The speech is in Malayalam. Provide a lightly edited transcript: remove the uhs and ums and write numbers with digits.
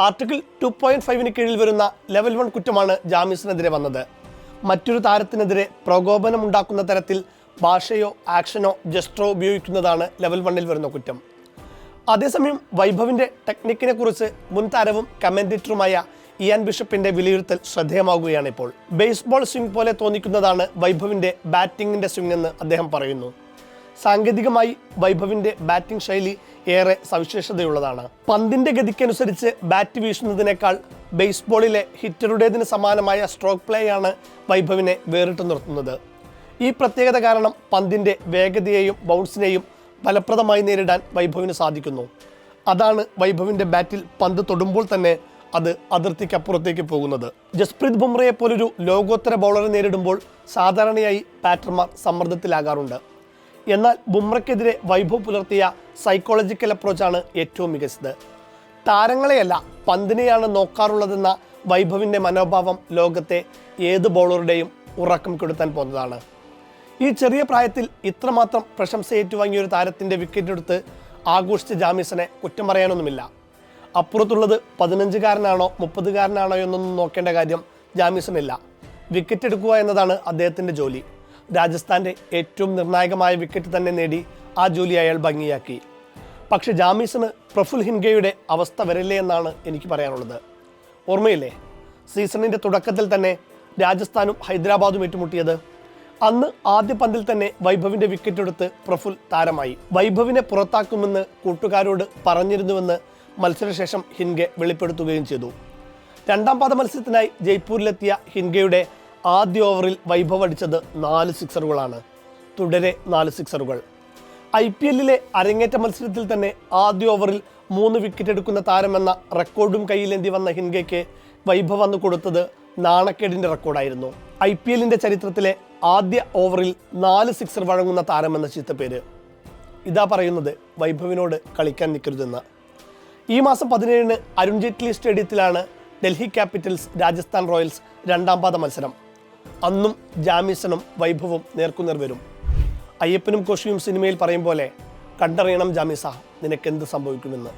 ആർട്ടിക്കിൾ 2.5 കീഴിൽ വരുന്ന ലെവൽ 1 കുറ്റമാണ് ജാമീസിനെതിരെ വന്നത്. മറ്റൊരു താരത്തിനെതിരെ പ്രകോപനമുണ്ടാക്കുന്ന തരത്തിൽ ഭാഷയോ ആക്ഷനോ ജസ്റ്ററോ ഉപയോഗിക്കുന്നതാണ് ലെവൽ 1 വരുന്ന കുറ്റം. അതേസമയം വൈഭവിൻ്റെ ടെക്നിക്കിനെ കുറിച്ച് മുൻ താരവും കമൻറ്റേറ്ററുമായ ഇയാൻ ബിഷപ്പിൻ്റെ വിലയിരുത്തൽ ശ്രദ്ധേയമാകുകയാണ് ഇപ്പോൾ. ബേസ്ബോൾ സ്വിംഗ് പോലെ തോന്നിക്കുന്നതാണ് വൈഭവിൻ്റെ ബാറ്റിങ്ങിൻ്റെ സ്വിംഗ് എന്ന് അദ്ദേഹം പറയുന്നു. സാങ്കേതികമായി വൈഭവിൻ്റെ ബാറ്റിംഗ് ശൈലി ഏറെ സവിശേഷതയുള്ളതാണ്. പന്തിൻ്റെ ഗതിക്കനുസരിച്ച് ബാറ്റ് വീശുന്നതിനേക്കാൾ ബേസ്ബോളിലെ ഹിറ്ററുടേതിന് സമാനമായ സ്ട്രോക്ക് പ്ലേയാണ് വൈഭവിനെ വേറിട്ട് നിർത്തുന്നത്. ഈ പ്രത്യേകത കാരണം പന്തിൻ്റെ വേഗതയെയും ബൗൺസിനെയും ഫലപ്രദമായി നേരിടാൻ വൈഭവിന് സാധിക്കുന്നു. അതാണ് വൈഭവിൻ്റെ ബാറ്റിൽ പന്ത് തൊടുമ്പോൾ തന്നെ അത് അതിർത്തിക്കപ്പുറത്തേക്ക് പോകുന്നത്. ജസ്പ്രീത് ബുംറയെ പോലൊരു ലോകോത്തര ബൗളറെ നേരിടുമ്പോൾ സാധാരണയായി ബാറ്റർമാർ സമ്മർദ്ദത്തിലാകാറുണ്ട്. എന്നാൽ ബുംറയ്ക്കെതിരെ വൈഭവ് പുലർത്തിയ സൈക്കോളജിക്കൽ അപ്രോച്ചാണ് ഏറ്റവും മികച്ചത്. താരങ്ങളെയല്ല പന്തിനെയാണ് നോക്കാറുള്ളതെന്ന വൈഭവിൻ്റെ മനോഭാവം ലോകത്തെ ഏത് ബൗളറുടെയും ഉറക്കം കെടുത്താൻ പോകുന്നതാണ്. ഈ ചെറിയ പ്രായത്തിൽ ഇത്രമാത്രം പ്രശംസ ഏറ്റുവാങ്ങിയ ഒരു താരത്തിൻ്റെ വിക്കറ്റ് എടുത്ത് ആഘോഷിച്ച ജാമീസിനെ കുറ്റം പറയാനൊന്നുമില്ല. അപ്പുറത്തുള്ളത് 15-കാരനാണോ 30-കാരനാണോ എന്നൊന്നും നോക്കേണ്ട കാര്യം ജാമീസിനില്ല. വിക്കറ്റ് എടുക്കുക എന്നതാണ് അദ്ദേഹത്തിൻ്റെ ജോലി. രാജസ്ഥാൻ്റെ ഏറ്റവും നിർണായകമായ വിക്കറ്റ് തന്നെ നേടി ആ ജോലി അയാൾ ഭംഗിയാക്കി. പക്ഷേ ജാമീസിന് പ്രഫുൽ ഹിൻഗയുടെ അവസ്ഥ വരില്ലേ എന്നാണ് എനിക്ക് പറയാനുള്ളത്. ഓർമ്മയില്ലേ, സീസണിൻ്റെ തുടക്കത്തിൽ തന്നെ രാജസ്ഥാനും ഹൈദരാബാദും ഏറ്റുമുട്ടിയത്? അന്ന് ആദ്യ പന്തിൽ തന്നെ വൈഭവിൻ്റെ വിക്കറ്റ് എടുത്ത് പ്രഫുൽ താരമായി. വൈഭവിനെ പുറത്താക്കുമെന്ന് കൂട്ടുകാരോട് പറഞ്ഞിരുന്നുവെന്ന് മത്സരശേഷം ഹിൻഗെ വെളിപ്പെടുത്തുകയും ചെയ്തു. രണ്ടാം പാദ മത്സരത്തിനായി ജയ്പൂരിലെത്തിയ ഹിൻഗയുടെ ആദ്യ ഓവറിൽ വൈഭവ് അടിച്ചത് 4 സിക്സറുകളാണ്. തുടരെ 4 സിക്സറുകൾ. IPL-ലെ അരങ്ങേറ്റ മത്സരത്തിൽ തന്നെ ആദ്യ ഓവറിൽ 3 വിക്കറ്റ് എടുക്കുന്ന താരമെന്ന റെക്കോർഡും കയ്യിലേന്തി വന്ന ഹിൻഗയ്ക്ക് വൈഭവ് അന്ന് കൊടുത്തത് നാണക്കേടിൻ്റെ റെക്കോർഡായിരുന്നു. IPL-ന്റെ ചരിത്രത്തിലെ ആദ്യ ഓവറിൽ 4 സിക്സർ വഴങ്ങുന്ന താരമെന്ന ചീത്തപ്പേര്. ഇതാ പറയുന്നത് വൈഭവിനോട് കളിക്കാൻ നിൽക്കരുതെന്ന്. ഈ മാസം 17-ന് അരുൺ ജെയ്റ്റ്ലി സ്റ്റേഡിയത്തിലാണ് ഡൽഹി ക്യാപിറ്റൽസ് രാജസ്ഥാൻ റോയൽസ് രണ്ടാം പാദ മത്സരം. അന്നും ജാമീസനും വൈഭവും നേർക്കുനേർ വരും. അയ്യപ്പനും കോശിയും സിനിമയിൽ പറയും പോലെ, കണ്ടറിയണം ജാമീസ നിനക്കെന്ത് സംഭവിക്കുമെന്ന്.